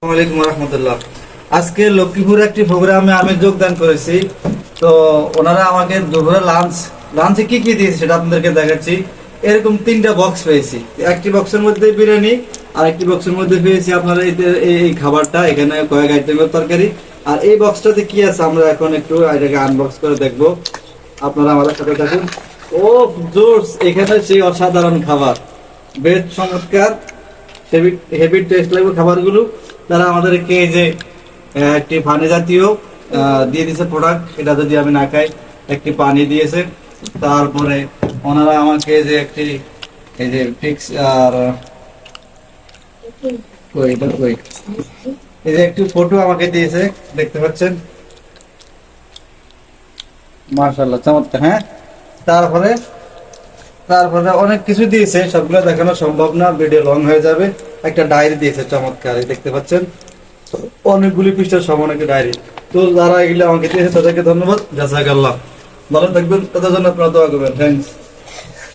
আসসালামু আলাইকুম রহমতুল্লাহ। আজকে লক্ষ্মীপুর একটি প্রোগ্রামে আমি যোগদান করেছি। তো ওনারা আমাকে দুপুরে লাঞ্চে কি কি দিয়েছে সেটা আপনাদেরকে দেখাচ্ছি। এরকম 3টা বক্স পেয়েছি। একটি বক্সের মধ্যে বিরিয়ানি, আর একটি বক্সের মধ্যে পেয়েছি আপনারা এই খাবারটা, এখানে কয়েক আইটেমের তরকারি। আর এই বক্সটাতে কি আছে আমরা এখন একটু এটাকে আনবক্স করে দেখবো। আপনারা আমাদের সাথে থাকুন। ও জোস, এখানে সেই অসাধারণ খাবার, বেশ চমৎকার, হেভি টেস্ট লাগবে খাবারগুলো। তারা আমাদেরকে এই যে একটি পানি জাতীয় দিয়ে দিয়েছে প্রোডাক্ট, এটা যদি আমি না খাই, একটি পানি দিয়েছে। তারপরে ওনারা আমাকে যে একটি এই যে ফিক্স আর এই যে একটি ফটো আমাকে দিয়েছে, দেখতে পাচ্ছেন, মাশাআল্লাহ চমৎকার। হ্যাঁ, তারপরে তারপরে অনেক কিছু দিয়েছে, সবগুলো দেখানো সম্ভব না, ভিডিও লং হয়ে যাবে। একটা ডায়েরি দিয়েছে চমৎকার, দেখতে পাচ্ছেন, অনেকগুলি পৃষ্ঠার সমান একটা ডায়েরি। তো যারা এগুলো আমাকে দিয়েছে তাদেরকে ধন্যবাদ, জাযাকাল্লাহ। ভালো থাকবেন, তাদের জন্য আপনারা দোয়া করবেন। থ্যাংকস।